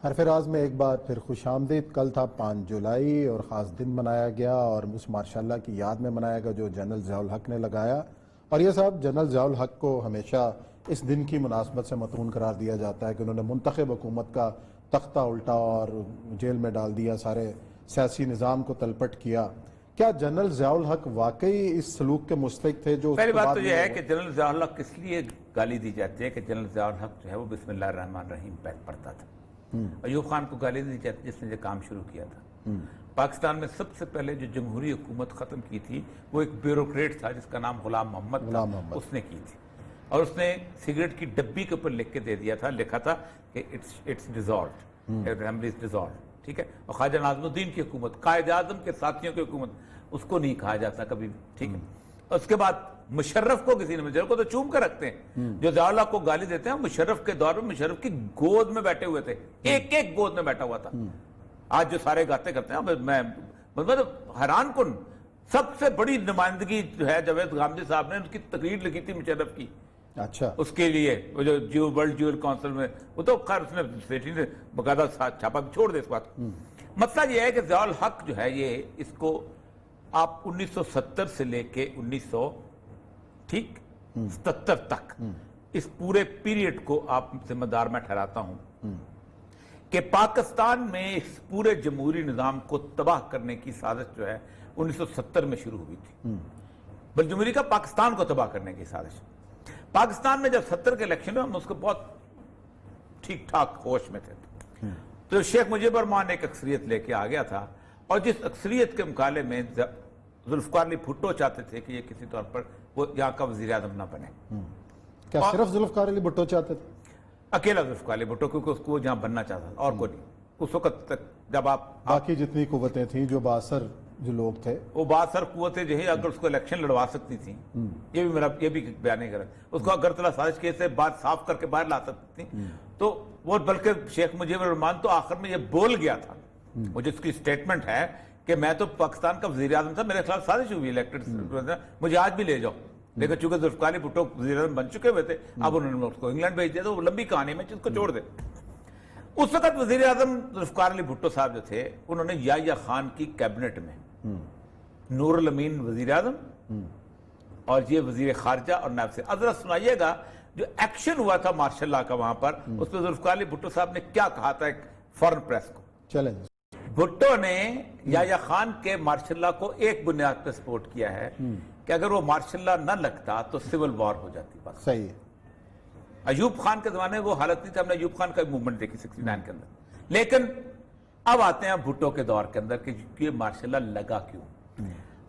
حرف راز میں ایک بار پھر خوش آمدید. کل تھا 5 جولائی اور خاص دن منایا گیا اور اس ماشاء اللہ کی یاد میں منایا گیا جو جنرل ضیاء الحق نے لگایا. اور یہ صاحب جنرل ضیاء الحق کو ہمیشہ اس دن کی مناسبت سے مطعون قرار دیا جاتا ہے کہ انہوں نے منتخب حکومت کا تختہ الٹا اور جیل میں ڈال دیا, سارے سیاسی نظام کو تلپٹ کیا. کیا جنرل ضیاء الحق واقعی اس سلوک کے مستحق تھے؟ جو پہلی بات تو یہ ہے کہ جنرل ضیاء الحق کس لیے گالی دی جاتی ہے کہ جنرل ضیاء الحق جو ہے وہ بسم اللہ الرحمن الرحیم پڑھتا تھا. ایوب خان کو گالی دی جاتی جس نے یہ کام شروع کیا تھا. پاکستان میں سب سے پہلے جو جمہوری حکومت ختم کی تھی وہ ایک بیوروکریٹ تھا جس کا نام غلام محمد تھا, اس نے کی تھی. اور اس نے سگریٹ کی ڈبی کے اوپر لکھ کے دے دیا تھا, لکھا تھا کہ it's dissolved, assembly is dissolved. ٹھیک ہے. اور خواجہ ناظم الدین کی حکومت, قائد اعظم کے ساتھیوں کی حکومت, اس کو نہیں کہا جاتا کبھی. ٹھیک ہے. اور اس کے بعد مشرف کو کسی نے, مشرف کو تو چوم کر رکھتے ہیں, جو ضیاء الحق کو گالی دیتے ہیں مشرف کے دور میں مشرف کی گود میں بیٹھے ہوئے تھے, ایک ایک گود میں بیٹھا ہوا تھا. آج جو سارے گاتے کرتے ہیں میں مطلب حیران کن, سب سے بڑی نمائندگی جو ہے جاوید غامدی صاحب نے ان کی تقریر لکھی تھی مشرف کی. اچھا, اس کے لیے وہ جو ورلڈ جیول کونسل میں, وہ تو خیر اس نے سیٹی نے باقاعدہ چھاپا بھی چھوڑ دے اس بات. مسئلہ یہ ہے کہ ضیاء الحق جو ہے یہ اس کو آپ 1970 سے لے کے 1977 تک اس پورے پیریڈ کو آپ ذمہ دار میں ٹھہراتا ہوں کہ پاکستان میں اس پورے جمہوری نظام کو تباہ کرنے کی سازش جو ہے 1970 میں شروع ہوئی تھی. بل جمہوری کا پاکستان کو تباہ کرنے کی سازش. پاکستان میں جب 70 کے الیکشن میں ہم اس کو بہت ٹھیک ٹھاک ہوش میں تھے, تو شیخ مجیب الرحمان ایک اکثریت لے کے آ گیا تھا, اور جس اکثریت کے مقابلے میں ذوالفقار علی بھٹو چاہتے تھے کہ یہ کسی طور پر وہ یہاں کا وزیر اعظم نہ بنے. کیا صرف ذوالفقار علی بھٹو چاہتے تھے؟ اکیلا ذوالفقار علی بھٹو, کیونکہ اس کو جہاں بننا چاہتا تھا اور کوئی نہیں. اس وقت تک جب آپ باقی جتنی قوتیں تھیں جو باثر جو لوگ تھے, وہ باثر قوتیں جو ہے اگر اس کو الیکشن لڑوا سکتی تھیں, یہ بھی بیان نہیں کر اس کو اگرتلا سازش کے سے بات صاف کر کے باہر لا سکتی تھیں, تو وہ بلکہ شیخ مجیب الرحمان تو آخر میں یہ بول گیا تھا, وہ جس کی سٹیٹمنٹ ہے کہ میں تو پاکستان کا وزیر اعظم تھا, میرے خلاف سازش ہوئی الیکٹڈ, مجھے آج بھی لے جاؤ. لیکن چونکہ ذوالفقار علی بھٹو وزیر اعظم بن چکے ہوئے تھے, اب انہوں نے اس کو انگلینڈ بھیج دیا, تو وہ لمبی کہانی میں جس کو چھوڑ دے. اس وقت وزیر اعظم ذوالفقار علی بھٹو صاحب جو تھے, انہوں نے یحییٰ خان کی کیبنٹ میں نور الامین وزیر اعظم اور یہ وزیر خارجہ اور نائب صدر. ذرا سنائیے گا جو ایکشن ہوا تھا ماشاء اللہ کا وہاں پر, اس پہ ذوالفقار علی بھٹو صاحب نے کیا کہا تھا ایک فورن پریس کو. چلیں. بھٹو نے یحییٰ خان کے مارشل لا کو ایک بنیاد پہ سپورٹ کیا ہے کہ اگر وہ مارشل لا نہ لگتا تو سول وار ہو جاتی. بس صحیح ہے. ایوب خان کے زمانے میں وہ حالت نہیں تھی, ہم نے ایوب خان کا موومنٹ دیکھی 69 کے اندر. لیکن اب آتے ہیں بھٹو کے دور کے اندر کہ یہ مارشل لا لگا کیوں.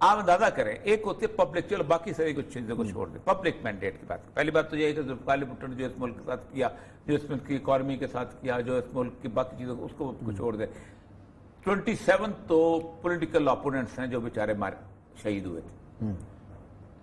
آپ اندازہ کریں, ایک ہوتی ہے پبلک, چلو باقی ساری کچھ چیزوں کو چھوڑ دیں, پبلک مینڈیٹ کی بات. پہلی بات تو یہ ہے کہ ذوالفقار علی بھٹو نے جو اس ملک کے ساتھ کیا, جو اس ملک کی اکانومی کے ساتھ کیا, جو اس ملک کی باقی چیزوں کو, اس کو چھوڑ دیں. 27 تو پولیٹیکل اپوننٹس ہیں جو بیچارے شہید ہوئے تھے.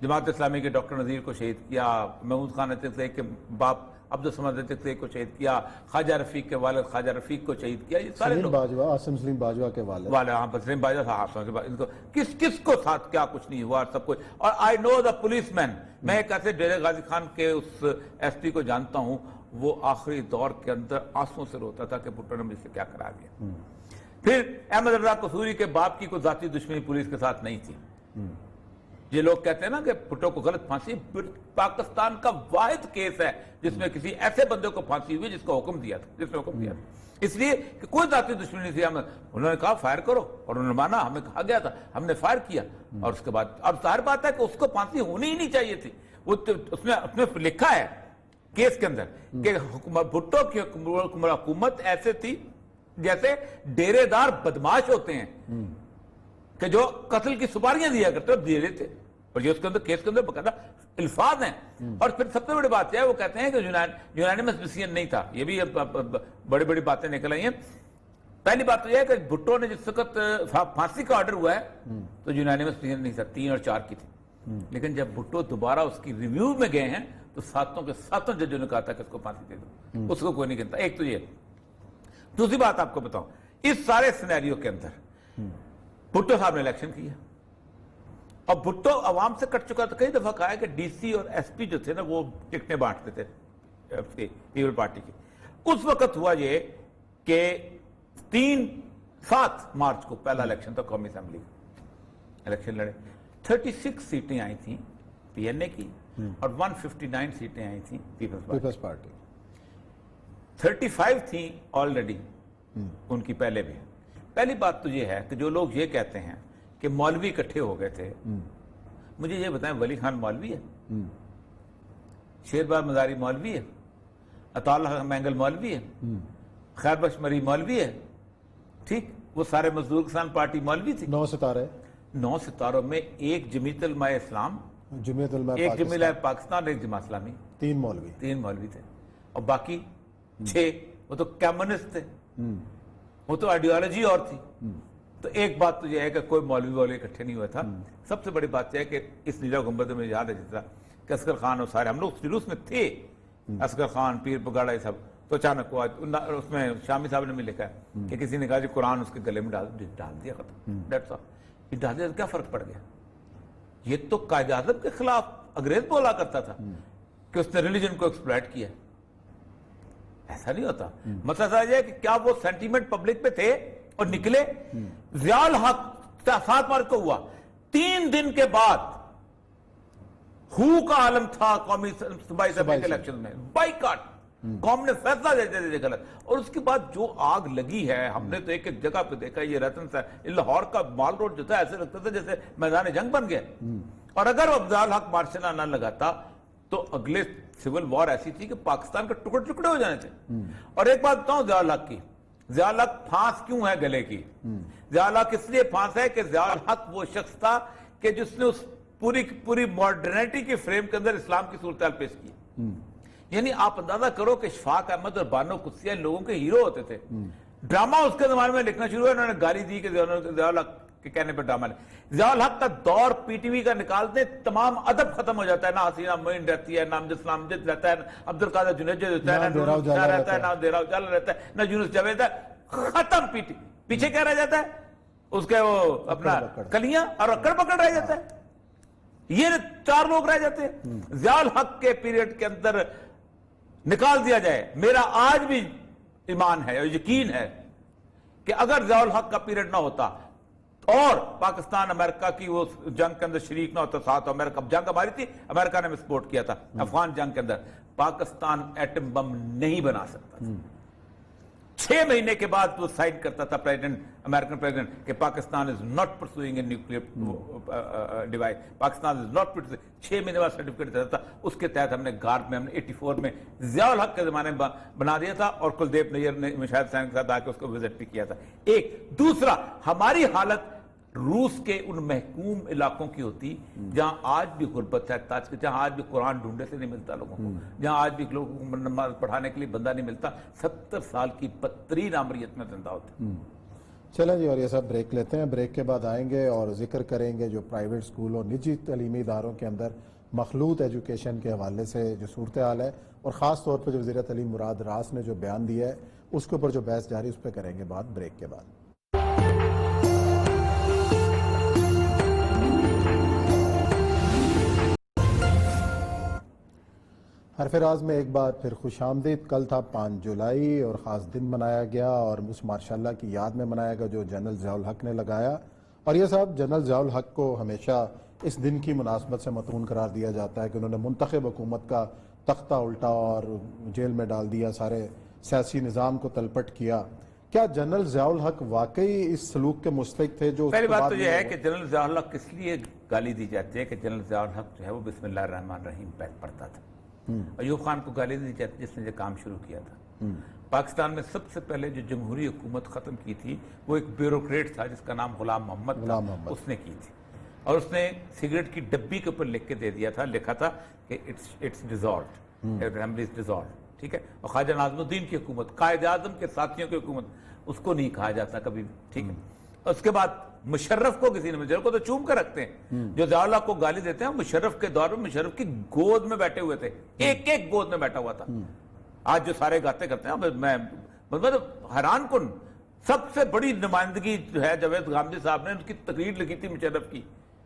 جماعت اسلامی کے ڈاکٹر نذیر کو شہید کیا, محمود خان عتیق کے باپ عبدالصمد عتیق کو شہید کیا, خواجہ رفیق کے والد خواجہ رفیق کو شہید کیا. یہ سارے لوگ, عاصم سلیم باجوہ کے والد, سلیم باجوہ صاحب, ان کو کس کو ساتھ کیا کچھ نہیں ہوا سب کچھ. اور آئی نو دا پولیس مین, میں ایک ایسے ڈیرے غازی خان کے اس ایس پی کو جانتا ہوں, وہ آخری دور کے اندر آنسوں سے روتا تھا کہ بھٹو نے مجھ سے کیا کرا دیا. پھر احمد رضا قصوری کے باپ کی کوئی ذاتی دشمنی پولیس کے ساتھ نہیں تھی. یہ لوگ کہتے ہیں نا کہ بھٹو کو غلط پھانسی, پاکستان کا واحد کیس ہے جس میں کسی ایسے بندے کو پھانسی ہوئی جس کو حکم دیا تھا, اس لیے کہ کوئی ذاتی دشمنی نہیں تھی. انہوں نے کہا فائر کرو, اور انہوں نے مانا, ہمیں کہا گیا تھا, ہم نے فائر کیا. اور اس کے بعد اب ظاہر بات ہے کہ اس کو پھانسی ہونی ہی نہیں چاہیے تھی. وہ اس نے لکھا ہے کیس کے اندر کہ بھٹو کی حکومت ایسے تھی جیسے ڈیرے دار بدماش ہوتے ہیں کہ جو قتل کی سپاریاں دیا کرتے دے رہے تھے. اور یہ اس کے اندر کیس کے اندر باقاعدہ الفاظ ہیں. اور پھر سب سے بڑی بات یہ ہے, وہ کہتے ہیں کہ یونانیمس ڈیسیژن نہیں تھا. یہ بھی بڑی بڑی باتیں نکل آئی ہیں. پہلی بات تو یہ ہے کہ بھٹو نے جس وقت پھانسی کا آرڈر ہوا ہے تو یونانیمس ڈیسیژن نہیں تھا, 3 اور 4 کی تھی. لیکن جب بھٹو دوبارہ اس کی ریویو میں گئے ہیں تو 7 کے 7 ججوں نے کہا تھا کہ اس کو پھانسی دے دو, اس کو کوئی نہیں کہتا. ایک تو یہ. دوسری بات آپ کو بتاؤں, اس سارے سینیریو کے اندر بھٹو صاحب نے الیکشن کیا, اور بھٹو عوام سے کٹ چکا. تو کئی دفعہ کہا ہے کہ ڈی سی اور ایس پی جو تھے نا وہ ٹکٹیں بانٹتے تھے پیپل پارٹی کی. اس وقت ہوا یہ کہ 7 مارچ کو پہلا الیکشن تھا قومی اسمبلی الیکشن لڑے 36 سیٹیں آئی تھیں پی این اے کی اور 159 سیٹیں آئی تھیں پیپلز پارٹی 35 تھیں آلریڈی ان کی پہلے بھی. پہلی بات تو یہ ہے کہ جو لوگ یہ کہتے ہیں کہ مولوی اکٹھے ہو گئے تھے, مجھے یہ بتائیں ولی خان مولوی ہے, شیرباز مزاری مولوی ہے, عطا اللہ مینگل مولوی ہے, خیر بخش مری مولوی ہے, ٹھیک, وہ سارے مزدور کسان پارٹی مولوی تھی. 9 ستارے 9 ستاروں میں ایک جمیعت علماء اسلام, جمعیت علماء ایک جمیعت پاکستان، علماء پاکستان, ایک جماعت اسلامی, 3 مولوی 3 مولوی تھے, اور باقی 6 وہ تو کمیونسٹ تھے, وہ تو آئیڈیالوجی اور تھی. تو ایک بات تو یہ ہے کہ کوئی مولوی اکٹھے نہیں ہوا تھا. سب سے بڑی بات یہ ہے کہ اس نیلا گنبد میں یاد ہے جس طرح کہ اصغر خان اور سارے ہم لوگ جلوس میں تھے, اصغر خان, پیر پگاڑا, یہ سب, تو اچانک ہوا اس میں شامی صاحب نے بھی لکھا ہے کہ کسی نے کہا جی قرآن اس کے گلے میں ڈال دیا, ختم, ڈیٹس آل. یہ ڈال دیا کیا فرق پڑ گیا؟ یہ تو قائد اعظم کے خلاف انگریز بولا کرتا تھا کہ اس نے ریلیجن کو ایکسپلائٹ کیا. ایسا نہیں ہوتا. مسئلہ یہ ہے کہ کیا وہ سینٹیمنٹ پبلک پہ تھے اور نکلے. ضیاء الحق 7 مارچ کو ہوا, 3 دن کے بعد ہو کا عالم تھا قومی صوبائی اسمبلی کے الیکشن میں, بائیکاٹ, قوم نے فیصلہ دے غلط. اور اس کے بعد جو آگ لگی ہے, ہم نے تو ایک ایک جگہ پہ دیکھا, یہ رتن سا لاہور کا مال روڈ جو تھا ایسے لگتا تھا جیسے میدان جنگ بن گیا. اور اگر ضیاء الحق مارشل نہ لگاتا تو اگلے سول وار ایسی تھی کہ پاکستان کے ٹکڑے ٹکڑے ہو جانے تھے. اور ایک بات بتاؤں ضیاء الحق کی, ضیاء الحق پھانس کیوں ہے گلے کی؟ ضیاء الحق اس لیے پھانس ہے کہ ضیاء الحق وہ شخص تھا کہ جس نے اس پوری ماڈرنیٹی کے فریم کے اندر اسلام کی صورتحال پیش کی. یعنی آپ اندازہ کرو کہ اشفاق احمد اور بانو قدسیہ لوگوں کے ہیرو ہوتے تھے. ڈرامہ اس کے زمانے میں لکھنا شروع ہوا, انہوں نے گالی دی کہ ضیاء الحق کے کہنے پر ڈرامہ لے. ضیاء الحق کا دور پی ٹی وی کا نکالتے تمام ادب ختم ہو جاتا ہے. نہ حسینہ معین رہتی ہے, نہ امجد رہتا ہے, نہ عبد القادر جنیجہ رہتا ہے, نہ نور شاہ رہتا ہے, نہ دیرا اجالا رہتا ہے, نہ یونس جاوید ہے. ختم پی ٹی. پیچھے کیا رہ جاتا ہے اس کے وہ اپنا کلیاں اور اکڑ پکڑ رہ جاتا ہے. یہ 4 لوگ رہ جاتے ہیں. ضیاء الحق کے پیریڈ کے اندر نکال دیا جائے, میرا آج بھی ایمان ہے اور یقین ہے کہ اگر ضیاء الحق کا پیریڈ نہ ہوتا اور پاکستان امریکہ کی وہ جنگ کے اندر شریک نہ ہوتا, ساتھ امریکہ, اب جنگ ہماری تھی, امریکہ نے بھی سپورٹ کیا تھا افغان جنگ کے اندر, پاکستان ایٹم بم نہیں بنا سکتا تھا. 6 مہینے کے بعد وہ سائن کرتا تھا امریکن پریزیڈنٹ کہ Pakistan is not pursuing a nuclear device, Pakistan is not pursuing. 6 مہینے بعد سرٹیفکیٹ دیتا تھا. اس کے تحت ہم نے گارڈ میں, ہم نے 84 میں ضیاء الحق کے زمانے میں بنا دیا تھا, اور کلدیپ نیر نے مشاہد حسین کے ساتھ آ کے اس کو وزٹ بھی کیا تھا. ایک دوسرا, ہماری حالت روس کے ان محکوم علاقوں کی ہوتی جہاں آج بھی غربت ہے, جہاں آج بھی قرآن ڈھونڈے سے نہیں ملتا لوگوں کو, جہاں آج بھی لوگوں کو نماز پڑھانے کے لیے بندہ نہیں ملتا, 70 سال کی بدترین آمریت میں زندہ ہوتے. چلیں جی, اور یہ سب بریک لیتے ہیں. بریک کے بعد آئیں گے اور ذکر کریں گے جو پرائیویٹ اسکول اور نجی تعلیمی اداروں کے اندر مخلوط ایجوکیشن کے حوالے سے جو صورتحال ہے, اور خاص طور پر جو وزیر تعلیم مراد راس نے جو بیان دیا ہے اس کے اوپر جو بحث جاری, اس پہ کریں گے بات بریک کے بعد. حرف راز میں ایک بار پھر خوش آمدید. کل تھا 5 جولائی اور خاص دن منایا گیا, اور اس ماشاء اللہ کی یاد میں منایا گیا جو جنرل ضیاء الحق نے لگایا. اور یہ صاحب جنرل ضیاء الحق کو ہمیشہ اس دن کی مناسبت سے مطعون قرار دیا جاتا ہے کہ انہوں نے منتخب حکومت کا تختہ الٹا اور جیل میں ڈال دیا, سارے سیاسی نظام کو تلپٹ کیا. کیا جنرل ضیاء الحق واقعی اس سلوک کے مستحق تھے؟ جو پہلی بات تو یہ ہے کہ جنرل ضیاء الحق کس لیے گالی دی جاتی ہے کہ جنرل ضیاء الحق جو ہے وہ بسم اللہ الرحمن الرحیم پڑھتا تھا. ایوب خان کو گالی دی جاتی جس نے یہ کام شروع کیا تھا. پاکستان میں سب سے پہلے جو جمہوری حکومت ختم کی تھی وہ ایک بیوروکریٹ تھا جس کا نام غلام محمد تھا, اس نے کی تھی. اور اس نے سگریٹ کی ڈبی کے اوپر لکھ کے دے دیا تھا, لکھا تھا کہ it's dissolved, assembly is dissolved, ٹھیک ہے. اور خواجہ ناظم الدین کی حکومت, قائد اعظم کے ساتھیوں کی حکومت, اس کو نہیں کہا جاتا کبھی, ٹھیک ہے. اور اس کے بعد مشرف کو کسی نے, مشرف کو تو چوم کر رکھتے ہیں, جو ضیاء الحق کو گالی دیتے ہیں مشرف کے دور میں مشرف کی گود میں بیٹھے ہوئے تھے, ایک گود میں بیٹھا ہوا تھا. آج جو سارے گاتے کرتے ہیں میں حیران کن, سب سے بڑی نمائندگی جو ہے جاوید غامدی صاحب نے ان کی تقریر لکھی تھی مشرف کی,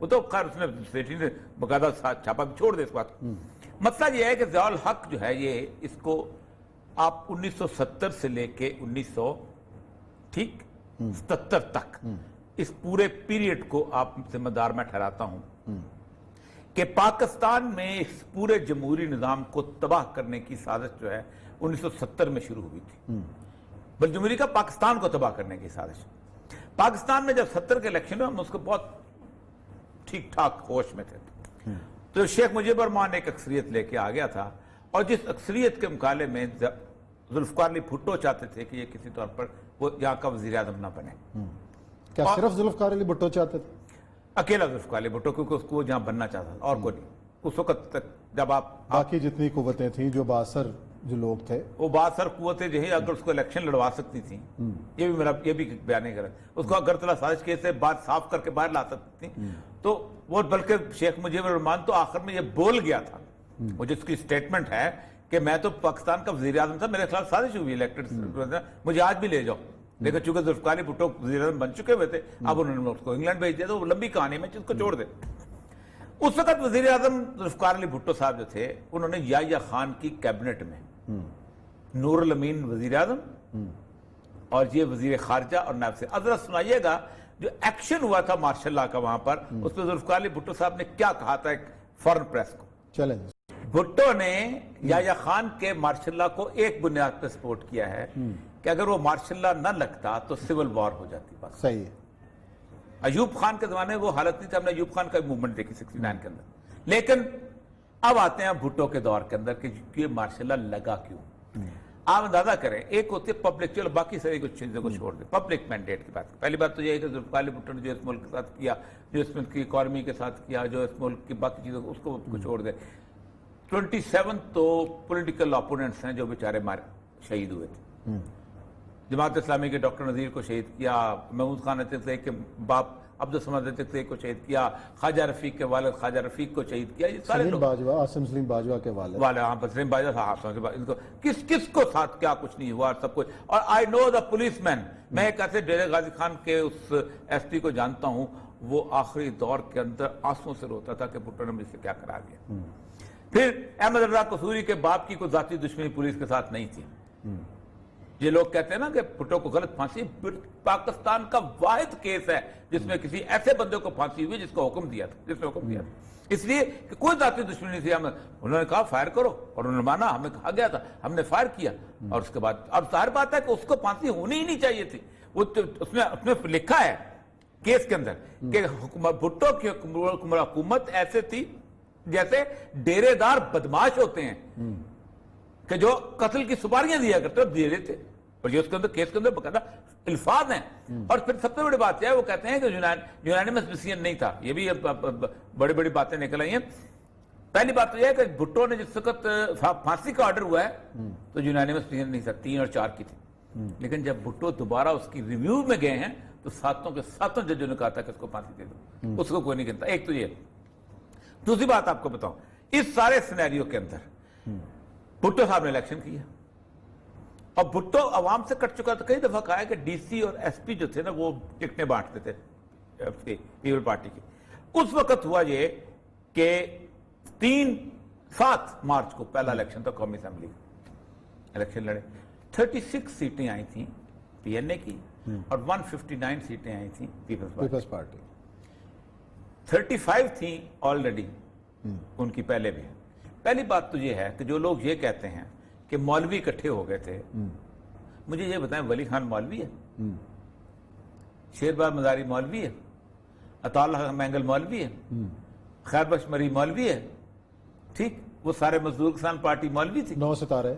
وہ تو خیر اس نے سیٹی نے باقاعدہ چھاپا بھی چھوڑ دے اس بات کو. مسئلہ یہ ہے کہ ضیاء الحق جو ہے یہ اس کو آپ 1970 سے لے کے 1977 تک اس پورے پیریڈ کو آپ ذمہ دار میں ٹھہراتا ہوں کہ پاکستان میں اس پورے جمہوری نظام کو تباہ کرنے کی سازش جو ہے 1970 میں شروع ہوئی تھی. بل جمہوری کا پاکستان کو تباہ کرنے کی سازش. پاکستان میں جب 70 کے الیکشن ہم اس کو بہت ٹھیک ٹھاک ہوش میں تھے تو شیخ مجیب الرحمان ایک اکثریت لے کے آ گیا تھا اور جس اکثریت کے مقابلے میں ذوالفقار علی بھٹو چاہتے تھے کہ یہ کسی طور پر وہ یہاں کا وزیر اعظم نہ بنے. کیا صرف ذوالفقار علی بھٹو چاہتے تھے؟ اکیلا ذوالفقار علی بھٹو کیونکہ اس کو وہ جہاں بننا چاہتا تھا اور کوئی نہیں. اس وقت تک جب آپ باقی جتنی قوتیں تھیں جو باثر جو لوگ تھے وہ باثر قوتیں جو ہے اگر اس کو الیکشن لڑوا سکتی تھیں یہ بھی میرا یہ بھی بیان نہیں کر رہا اس کو اگرتلہ سازش کے سے بات صاف کر کے باہر لا سکتی تھیں تو وہ بلکہ شیخ مجیب الرحمان تو آخر میں یہ بول گیا تھا وہ جس کی سٹیٹمنٹ ہے کہ میں تو پاکستان کا وزیر اعظم تھا میرے خلاف سازش ہوئی الیکٹڈ مجھے آج بھی لے جاؤ. لیکن چونکہ ذوالفقار علی بھٹو وزیر اعظم بن چکے ہوئے تھے اب انہوں نے اس کو انگلینڈ بھیج دیا تو وہ لمبی کہانی میں اس کو چھوڑ دے. اس وقت وزیر اعظم ذوالفقار علی بھٹو صاحب جو تھے انہوں نے یحییٰ خان کی کیبنٹ میں نور الامین وزیر اعظم اور یہ وزیر خارجہ اور نائب سے ذرا سنائیے گا جو ایکشن ہوا تھا مارشل لا کا وہاں پر اس میں ذوالفقار علی بھٹو صاحب نے کیا کہا تھا ایک فورن پریس کو. چلیں بھٹو نے یحییٰ خان کے مارشل لا کو ایک بنیاد پہ سپورٹ کیا ہے کہ اگر وہ مارشل لا نہ لگتا تو سول وار ہو جاتی. بات صحیح ہے. ایوب خان کے زمانے میں وہ حالت نہیں تھی. ہم نے ایوب خان کا موومنٹ دیکھی 69 کے اندر. لیکن اب آتے ہیں بھٹو کے دور کے اندر کہ یہ مارشل لا لگا کیوں. آپ اندازہ کریں ایک ہوتی ہے پبلک چلو باقی ساری کچھ چیزوں کو چھوڑ دیں پبلک مینڈیٹ کی بات. پہلی بات تو یہ ہے کہ ذوالفقار علی بھٹو نے جو اس ملک کے ساتھ کیا جو اس ملک کی اکانومی کے ساتھ کیا جو اس ملک کی باقی چیزوں کو اس کو چھوڑ دیں. 27 تو پولیٹیکل اپوننٹس ہیں جو بیچارے شہید ہوئے تھے. جماعت اسلامی کے ڈاکٹر نذیر کو شہید کیا, محمود خان عتیق کے باپ عبدالصمد عتیق کو شہید کیا, خواجہ رفیق کے والد خواجہ رفیق کو شہید کیا. یہ سارے سلیم لوگ باجوہ عاصم سلیم باجوہ کے والد سلیم باجوہ صاحب ان کو کس کو ساتھ کیا کچھ نہیں ہوا سب کچھ. اور آئی نو دا پولیس مین. میں ایک ایسے ڈیرے غازی خان کے اس ایس پی کو جانتا ہوں وہ آخری دور کے اندر آنسوں سے روتا تھا کہ بھٹو نے مجھ سے کیا کرا دیا. پھر احمد رضا قصوری کے باپ کی کوئی ذاتی دشمنی پولیس کے ساتھ نہیں تھی. یہ لوگ کہتے ہیں نا کہ بھٹو کو غلط پھانسی پاکستان کا واحد کیس ہے جس میں کسی ایسے بندے کو پھانسی ہوئی جس کو حکم دیا تھا اس لیے کہ کوئی ذاتی دشمنی نہیں تھی. انہوں نے کہا فائر کرو اور انہوں نے مانا ہمیں کہا گیا تھا ہم نے فائر کیا اور اس کے بعد اب ظاہر بات ہے کہ اس کو پھانسی ہونی ہی نہیں چاہیے تھی. وہ اس میں لکھا ہے کیس کے اندر کہ بھٹو کی حکومت ایسے تھی جیسے ڈیرے دار بدماش ہوتے ہیں کہ جو قتل کی سپاریاں دیا کرتے دے رہے تھے. اور یہ اس کے اندر کیس کے اندر باقاعدہ الفاظ ہیں. اور پھر سب سے بڑی بات یہ ہے وہ کہتے ہیں کہ یونانیمس ڈیسیژن نہیں تھا. یہ بھی بڑی بڑی باتیں نکل آئی ہیں. پہلی بات تو یہ ہے کہ بھٹو نے جس وقت پھانسی کا آرڈر ہوا ہے تو یونانیمس ڈیسیژن نہیں تھا 3 اور 4 کی تھی. لیکن جب بھٹو دوبارہ اس کی ریویو میں گئے ہیں تو 7 کے 7 ججوں نے کہا تھا کہ اس کو پھانسی دے دو. اس کو کوئی نہیں کہتا. ایک تو یہ. دوسری بات آپ کو بتاؤں اس سارے سینیریو کے اندر بھٹو صاحب نے الیکشن کیا اور بھٹو عوام سے کٹ چکا. تو کئی دفعہ کہا ہے کہ ڈی سی اور ایس پی جو تھے نا وہ ٹکٹیں بانٹتے تھے پیپل پارٹی کی. اس وقت ہوا یہ کہ 7 مارچ کو پہلا الیکشن تھا قومی اسمبلی الیکشن لڑے. 36 سیٹیں آئی تھیں پی این اے کی اور 159 سیٹیں آئی تھیں پیپلز پارٹی. 35 تھیں آلریڈی ان کی پہلے بھی. پہلی بات تو یہ ہے کہ جو لوگ یہ کہتے ہیں کہ مولوی اکٹھے ہو گئے تھے مجھے یہ بتائیں ولی خان مولوی ہے, شیرباز مزاری مولوی ہے, عطا اللہ مینگل مولوی ہے, خیر بخش مری مولوی ہے, ٹھیک وہ سارے مزدور کسان پارٹی مولوی تھی. 9 ستارے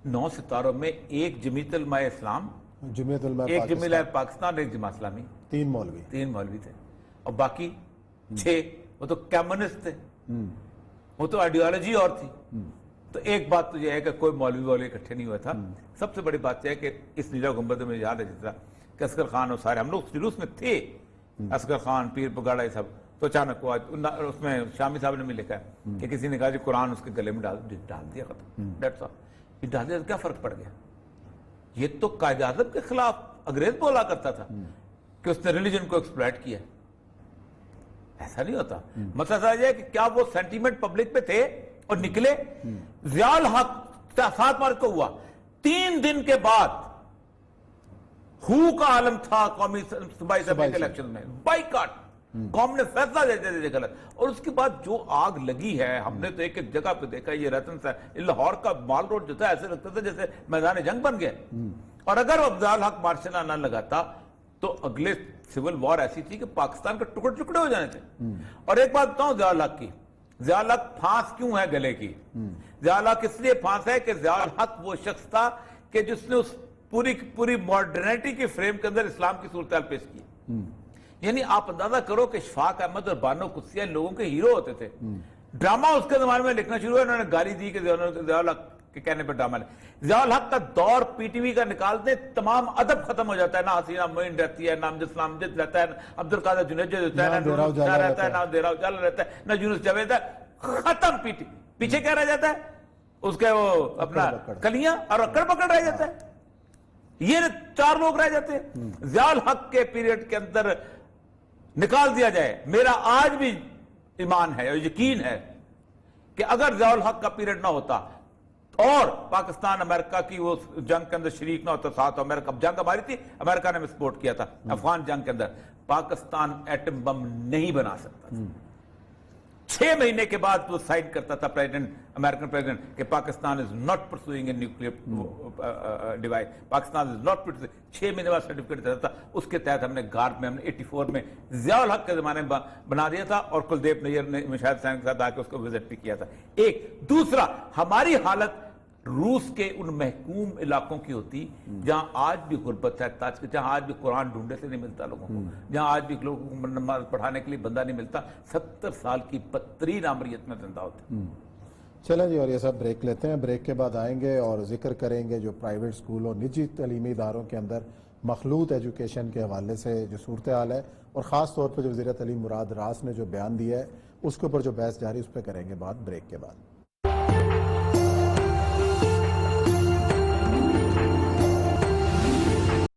9 ستاروں میں ایک جمیعت علماء اسلام, جمعیت علماء ایک جمیعت پاکستان, ایک جماعت اسلامی, 3 مولوی 3 مولوی تھے. اور باقی 6 وہ تو کمیونسٹ تھے, وہ تو آئیڈیالوجی اور تھی. تو ایک بات تو یہ ہے کہ کوئی مولوی اکٹھے نہیں ہوا تھا. سب سے بڑی بات یہ ہے کہ اس نیلا گنبد میں یاد ہے جس طرح کہ اصغر خان اور سارے ہم لوگ جلوس میں تھے, اصغر خان پیر پگاڑا یہ سب, تو اچانک ہوا اس میں شامی صاحب نے بھی لکھا ہے کہ کسی نے کہا کہ قرآن اس کے گلے میں ڈال دیا ختم, ڈیٹس آل. یہ ڈال دیا کیا فرق پڑ گیا؟ یہ تو قائد اعظم کے خلاف انگریز بولا کرتا تھا. کہ اس نے ریلیجن کو ایکسپلائٹ کیا. ایسا نہیں ہوتا. مسئلہ سمجھ ہے کہ کیا وہ سینٹیمنٹ پبلک پہ تھے اور نکلے. ضیاء الحق 7 مارچ کو ہوا, 3 دن کے بعد ہو کا عالم تھا قومی صوبائی اسمبلی کے الیکشن میں, بائیکاٹ. قوم نے فیصلہ دے غلط. اور اس کے بعد جو آگ لگی ہے, ہم نے تو ایک ایک جگہ پہ دیکھا. یہ رتن سے لاہور کا مال روڈ جو تھا ایسے لگتا تھا جیسے میدان جنگ بن گیا. اور اگر ضیاء الحق مارشل نہ لگاتا تو اگلے سول وار ایسی تھی کہ پاکستان کے ٹکڑے ٹکڑے ہو جانے تھے. اور ایک بات بتاؤں ضیاء الحق کی, ضیاء الحق پھانس کیوں ہے گلے کی؟ ضیاء الحق اس لیے پھانس ہے کہ ضیاء الحق وہ شخص تھا کہ جس نے اس پوری ماڈرنیٹی کے فریم کے اندر اسلام کی صورتحال پیش کی. یعنی آپ اندازہ کرو کہ اشفاق احمد اور بانو قدسیہ لوگوں کے ہیرو ہوتے تھے. ڈرامہ اس کے زمانے میں لکھنا شروع ہوا, انہوں نے گالی دی کہ ضیاء الحق کے کہنے پر ڈرامہ لے. ضیاء الحق کا دور پی ٹی وی کا نکالتے تمام ادب ختم ہو جاتا ہے. نہ حسینہ معین رہتی ہے, نہ امجد رہتا ہے, عبد القادر جنیجہ رہتا ہے, نہ نور شاہ رہتا ہے, نہ دیرا اجالا رہتا ہے, نہ یونس جاوید ہے. ختم پی ٹی. پیچھے کیا رہ جاتا ہے اس کے وہ اپنا کلیاں اور اکڑ پکڑ رہ جاتا ہے. یہ 4 لوگ رہ جاتے ہیں. ضیاء الحق کے پیریڈ کے اندر نکال دیا جائے, میرا آج بھی ایمان ہے اور یقین ہے کہ اگر ضیاء الحق کا پیریڈ نہ ہوتا اور پاکستان امریکہ کی وہ جنگ کے اندر شریک نہ ہوتا, ساتھ امریکہ, جنگ ہماری تھی, امریکہ نے ہمیں سپورٹ کیا تھا افغان جنگ کے اندر, پاکستان ایٹم بم نہیں بنا سکتا تھا. 6 مہینے کے بعد وہ سائن کرتا تھا امریکن پریزیڈنٹ کہ Pakistan is not pursuing a nuclear device. Pakistan is not pursuing. 6 مہینے بعد سرٹیفکیٹ دیتا تھا. اس کے تحت ہم نے گارڈ میں, ہم نے 84 میں ضیاء الحق کے زمانے میں بنا دیا تھا, اور کلدیپ نیر نے مشاہد حسین کے ساتھ آ کے اس کو وزٹ بھی کیا تھا. ایک دوسرا, ہماری حالت روس کے ان محکوم علاقوں کی ہوتی جہاں آج بھی غربت ہے, جہاں آج بھی قرآن ڈھونڈے سے نہیں ملتا لوگوں کو, جہاں آج بھی لوگوں کو نماز پڑھانے کے لیے بندہ نہیں ملتا, 70 سال کی بدترین آمریت میں زندہ ہوتے. چلیں جی, اور یہ سب بریک لیتے ہیں. بریک کے بعد آئیں گے اور ذکر کریں گے جو پرائیویٹ اسکول اور نجی تعلیمی اداروں کے اندر مخلوط ایجوکیشن کے حوالے سے جو صورتحال ہے, اور خاص طور پر جو وزیر تعلیم مراد راس نے جو بیان دیا ہے اس کے اوپر جو بحث جاری, اس پہ کریں گے بات بریک کے بعد.